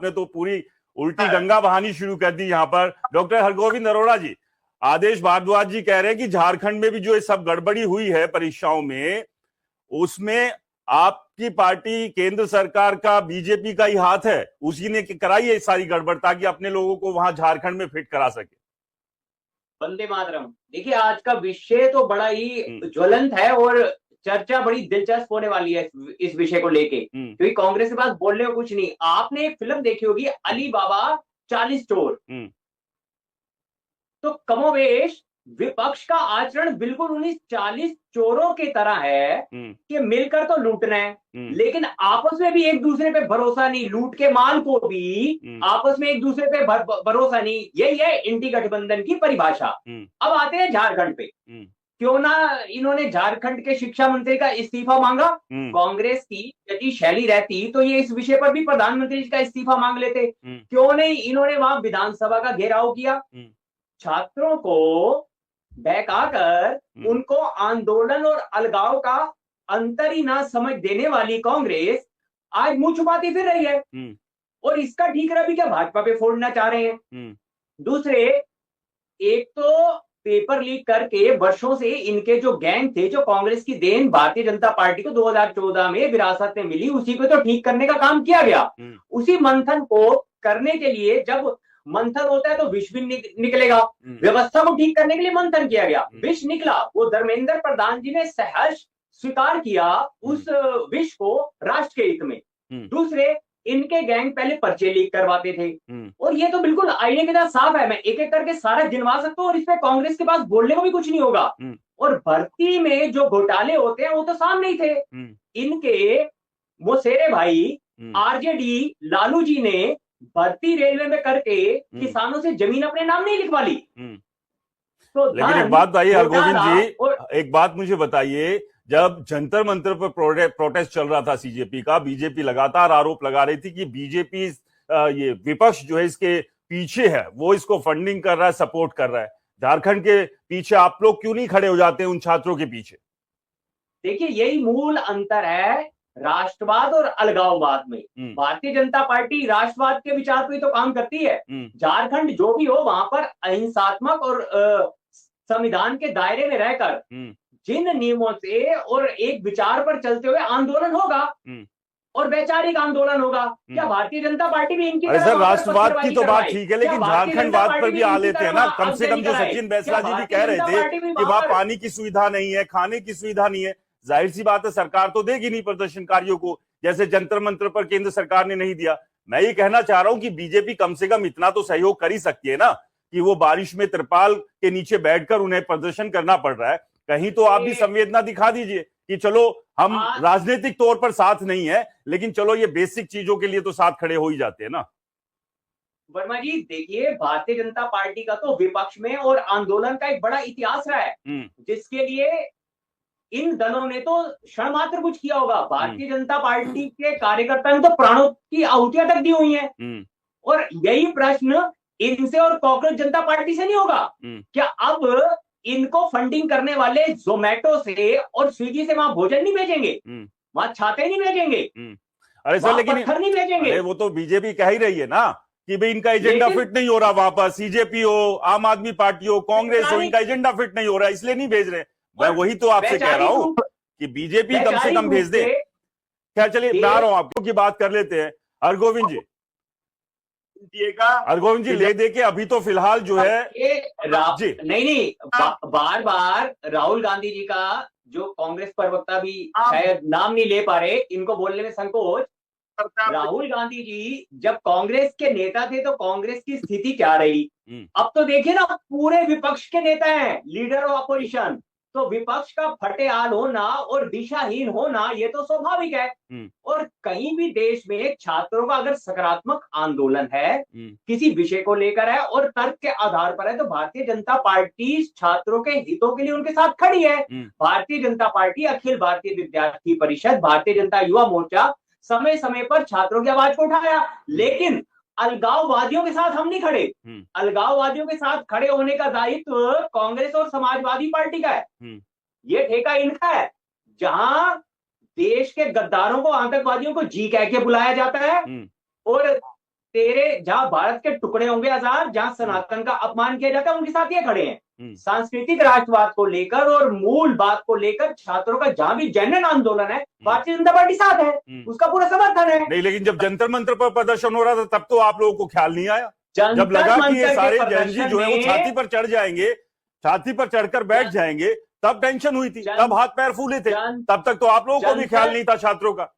ने तो पूरी उल्टी गंगा बहानी शुरू कर दी यहाँ पर। डॉक्टर हरगोविंद अरोड़ा जी, आदेश भारद्वाज जी कह रहे हैं कि झारखंड में भी जो ये सब गड़बड़ी हुई है परीक्षाओं में, उसमें आपकी पार्टी, केंद्र सरकार का, बीजेपी का ही हाथ है, उसी ने कराई है सारी गड़बड़ ताकि अपने लोगों को वहां झारखंड में फिट करा सके। वंदे मातरम। देखिए, आज का विषय तो बड़ा ही ज्वलंत है और चर्चा बड़ी दिलचस्प होने वाली है इस विषय को लेके, क्योंकि कांग्रेस के पास बोलने को कुछ नहीं। आपने एक फिल्म देखी होगी, अली बाबा 40 चोर। तो कमोवेश विपक्ष का आचरण बिल्कुल उन्हीं 40 चोरों की तरह है कि मिलकर तो लूटना है, लेकिन आपस में भी एक दूसरे पे भरोसा नहीं, लूट के माल को भी आपस में एक दूसरे पे भरोसा नहीं। यही है इंडी गठबंधन की परिभाषा। अब आते हैं झारखंड पे। क्यों ना इन्होंने झारखंड के शिक्षा मंत्री का इस्तीफा मांगा। कांग्रेस की यदि शैली रहती तो ये इस विषय पर भी प्रधानमंत्री जी का इस्तीफा मांग लेते। क्यों नहीं इन्होंने वहां विधानसभा का घेराव किया। छात्रों को बहकाकर उनको आंदोलन और अलगाव का अंतर ही ना समझ देने वाली कांग्रेस आज मुंह छुपाती फिर रही है, और इसका ठीकरा भी क्या भाजपा पे फोड़ना चाह रहे हैं। दूसरे, एक तो पेपर लीक करके वर्षों से इनके जो गैंग थे, जो कांग्रेस की देन भारतीय जनता पार्टी को 2014 में विरासत में मिली, उसी को तो ठीक करने का काम किया गया। उसी मंथन को करने के लिए जब मंथन होता है तो विष भी निकलेगा। व्यवस्था को ठीक करने के लिए मंथन किया गया, विष निकला। वो धर्मेंद्र प्रधान जी ने सहर्ष स्वीकार किया उस विष को राष्ट्र के हित में। दूसरे, इनके गैंग पहले पर्चे लीक करवाते थे, और ये तो बिल्कुल आईने के साथ साफ है। मैं एक एक करके सारा गिनवा सकता हूँ और इसमें कांग्रेस के पास बोलने को भी कुछ नहीं होगा। और भर्ती में जो घोटाले होते हैं वो तो सामने ही थे। इनके मोसेरे भाई आरजेडी लालू जी ने भर्ती रेलवे में करके किसानों से जमीन अपने नाम नहीं लिखवा ली। तो लेकिन एक बात बताइए हरगोविंद जी, एक बात मुझे बताइए, जब जंतर मंतर पर प्रोटेस्ट चल रहा था सीजेपी का, बीजेपी लगातार आरोप लगा रही थी कि बीजेपी ये विपक्ष जो है इसके पीछे है, वो इसको फंडिंग कर रहा है, सपोर्ट कर रहा है। झारखंड के पीछे आप लोग क्यों नहीं खड़े हो जाते उन छात्रों के पीछे? देखिए, यही मूल अंतर है राष्ट्रवाद और अलगाववाद में। भारतीय जनता पार्टी राष्ट्रवाद के विचार पर ही तो काम करती है। झारखंड जो भी हो, वहां पर अहिंसात्मक और संविधान के दायरे में रहकर जिन नियमों से और एक विचार पर चलते हुए आंदोलन होगा, और वैचारिक आंदोलन होगा। क्या भारतीय जनता पार्टी भी इनकी तरह? राष्ट्रवाद की तो बात ठीक है, लेकिन झारखंडवाद पर भी आ लेते हैं ना। कम से कम जो सचिन बैसला जी भी कह रहे थे कि वहां पानी की सुविधा नहीं है, खाने की सुविधा नहीं है, जाहिर सी बात है सरकार तो देगी नहीं प्रदर्शनकारियों को, जैसे जंतर मंत्र पर केंद्र सरकार ने नहीं दिया। मैं ये कहना चाह रहा हूं कि बीजेपी कम से कम इतना तो सहयोग कर ही सकती है ना, कि वो बारिश में तिरपाल के नीचे बैठकर उन्हें प्रदर्शन करना पड़ रहा है, कहीं तो आप भी संवेदना दिखा दीजिए कि चलो हम राजनीतिक तौर पर साथ नहीं है, लेकिन चलो ये बेसिक चीजों के लिए तो साथ खड़े हो ही जाते हैं ना। वर्मा जी, देखिए, भारतीय जनता पार्टी का तो विपक्ष में और आंदोलन का एक बड़ा इतिहास रहा है, जिसके लिए इन दलों ने तो क्षण मात्र कुछ किया होगा। भारतीय जनता पार्टी के कार्यकर्ताओं ने तो प्राणों की आहुतियां तक दी हुई हैं। और यही प्रश्न इनसे और कॉकरोच जनता पार्टी से नहीं होगा। क्या अब इनको फंडिंग करने वाले जोमेटो से और स्विगी से वहां भोजन नहीं भेजेंगे, वहां छाते नहीं भेजेंगे, अरे सर, लेकिन पत्थर नहीं भेजेंगे? वो तो बीजेपी कह ही रही है ना कि भाई इनका एजेंडा फिट नहीं हो रहा, वहां पर सीजेपी हो, आम आदमी पार्टी हो, कांग्रेस हो, इनका एजेंडा फिट नहीं हो रहा, इसलिए नहीं भेज रहे। मैं वही तो आपसे कह रहा हूं कि बीजेपी कम से कम भेज दे। क्या, चलिए मैं आ रहा हूं, आपको की बात कर लेते हैं। हरगोविंद जी, हरगोविंद जी ले दे के अभी तो फिलहाल जो है जी नहीं, बार बार राहुल गांधी जी का, जो कांग्रेस प्रवक्ता भी शायद नाम नहीं ले पा रहे, इनको बोलने में संकोच। राहुल गांधी जी जब कांग्रेस के नेता थे तो कांग्रेस की स्थिति क्या रही, अब तो देखिए ना, पूरे विपक्ष के नेता हैं, लीडर ऑफ अपोजिशन। तो विपक्ष का फटेहाल होना और दिशाहीन होना ये तो स्वाभाविक है। और कहीं भी देश में छात्रों का अगर सकारात्मक आंदोलन है, किसी विषय को लेकर है और तर्क के आधार पर है, तो भारतीय जनता पार्टी छात्रों के हितों के लिए उनके साथ खड़ी है। भारतीय जनता पार्टी, अखिल भारतीय विद्यार्थी परिषद, भारतीय जनता युवा मोर्चा समय समय पर छात्रों की आवाज को उठाया, लेकिन अलगाववादियों के साथ हम नहीं खड़े। अलगाववादियों के साथ खड़े होने का दायित्व कांग्रेस और समाजवादी पार्टी का है। ये ठेका इनका है। जहां देश के गद्दारों को, आतंकवादियों को जी कह के बुलाया जाता है और जहां भारत के टुकड़े होंगे हजार, जहां सनातन का अपमान किया जाता है, उनके साथ ये खड़े हैं। सांस्कृतिक राष्ट्रवाद को लेकर और मूल बात को लेकर छात्रों का जहां भी जनरल आंदोलन है, भारतीय जनता पार्टी साथ है, उसका पूरा समर्थन है। नहीं, लेकिन जब जंतर मंतर पर प्रदर्शन हो रहा था तब तो आप लोगों को ख्याल नहीं आया। जब लगा कि ये सारे जैन जो है वो छाती पर चढ़ जाएंगे, छाती पर चढ़कर बैठ जाएंगे, तब टेंशन हुई थी, तब हाथ पैर फूले थे, तब तक तो आप लोगों को भी ख्याल नहीं था छात्रों का।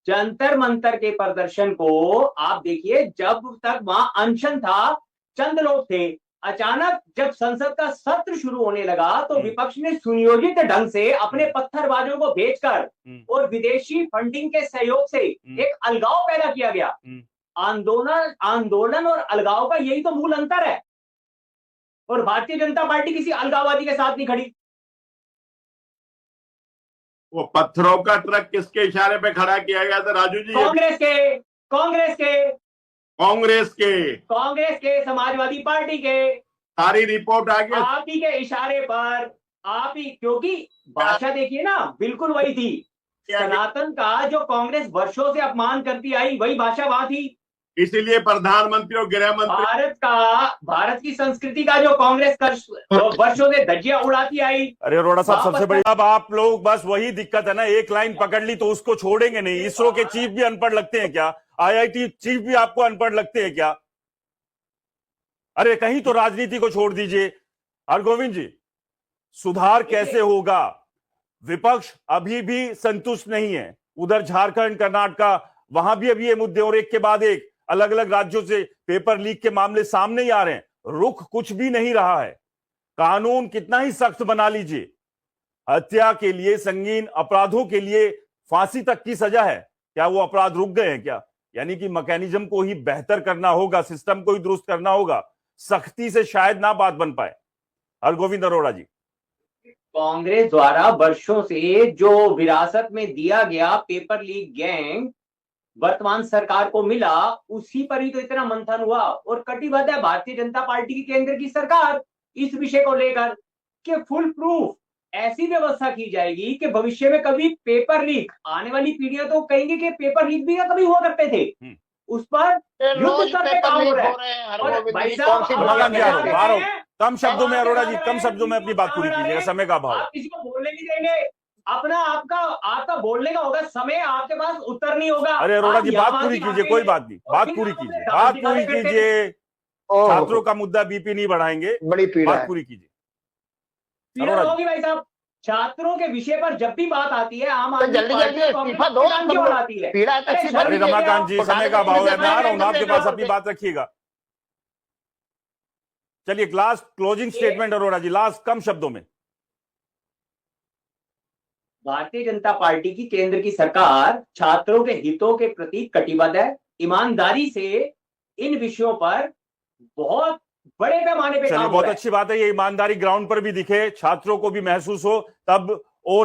जंतर मंतर के प्रदर्शन को आप देखिए, जब तक वहां अनशन था, चंद लोग थे। अचानक जब संसद का सत्र शुरू होने लगा तो विपक्ष ने सुनियोजित ढंग से अपने पत्थरबाजों को भेजकर और विदेशी फंडिंग के सहयोग से एक अलगाव पैदा किया गया। आंदोलन और अलगाव का यही तो मूल अंतर है, और भारतीय जनता पार्टी किसी अलगाववादी के साथ नहीं खड़ी। वो पत्थरों का ट्रक किसके इशारे पे खड़ा किया गया था राजू जी? कांग्रेस के समाजवादी पार्टी के। सारी रिपोर्ट आ गई आप ही के इशारे पर, आप ही, क्योंकि भाषा देखिए ना, बिल्कुल वही थी। सनातन का जो कांग्रेस वर्षों से अपमान करती आई, वही भाषा वहां थी। इसीलिए प्रधानमंत्री और गृह मंत्री भारत की संस्कृति का जो कांग्रेस वर्षों से धज्जियां उड़ाती आई। अरे अरोड़ा साहब, सबसे बड़ी अब आप लोग, बस वही दिक्कत है ना, एक लाइन पकड़ ली तो उसको छोड़ेंगे नहीं। इसरो के चीफ भी अनपढ़ लगते हैं क्या? IIT चीफ भी आपको अनपढ़ लगते हैं क्या? अरे कहीं तो राजनीति को छोड़ दीजिए। हरगोविंद जी, सुधार कैसे होगा? विपक्ष अभी भी संतुष्ट नहीं है। उधर झारखंड, कर्नाटक, वहां भी अभी ये मुद्दे और एक के बाद एक अलग अलग राज्यों से पेपर लीक के मामले सामने ही आ रहे हैं। रुख कुछ भी नहीं रहा है। कानून कितना ही सख्त बना लीजिए, हत्या के लिए, संगीन अपराधों के लिए फांसी तक की सजा है, क्या वो अपराध रुक गए हैं क्या? यानी कि मैकेनिज्म को ही बेहतर करना होगा, सिस्टम को ही दुरुस्त करना होगा। सख्ती से शायद ना बात बन पाए। हरगोविंद अरोड़ा जी, कांग्रेस द्वारा वर्षों से जो विरासत में दिया गया पेपर लीक गैंग वर्तमान सरकार को मिला, उसी पर ही तो इतना मंथन हुआ। और कटिबद्ध है भारतीय जनता पार्टी की केंद्र की सरकार इस विषय को लेकर कि फुल प्रूफ ऐसी व्यवस्था की जाएगी कि भविष्य में कभी पेपर लीक, आने वाली पीढ़ियां तो कहेंगे कि पेपर लीक भी कभी हुआ करते थे, उस पर युद्ध करके काम हो रहा है। और भाई साहब, कम शब्दों में अरोड़ा जी, कम शब्दों में अपनी बात पूरी कीजिएगा, समय का अभाव। आप किसी को बोलने नहीं देंगे, अपना आपका बोलने का होगा समय, आपके पास उत्तर नहीं होगा। अरे अरोड़ा जी, बात पूरी कीजिए, कोई बात नहीं, बात पूरी कीजिए, बात पूरी कीजिए। छात्रों का मुद्दा बीपी नहीं बढ़ाएंगे, बड़ी पीड़ा बात पूरी कीजिए। पीड़ा होगी भाई साहब, छात्रों के विषय पर जब भी बात आती है, आम आदमी जल्दी इस्तीफा दो, आती है। पीड़ा अरे रमाकांत जी, समय का अभाव है, मैं आ रहा हूं ना आपके पास, अपनी बात रखिएगा। चलिए, लास्ट क्लोजिंग स्टेटमेंट अरोड़ा जी, लास्ट, कम शब्दों में। भारतीय जनता पार्टी की केंद्र की सरकार छात्रों के हितों के प्रति कटिबद्ध है, ईमानदारी से इन विषयों पर बहुत बड़े पैमाने पे काम हो रहा है। बहुत अच्छी बात है, ये ईमानदारी ग्राउंड पर भी दिखे, छात्रों को भी महसूस हो, तब और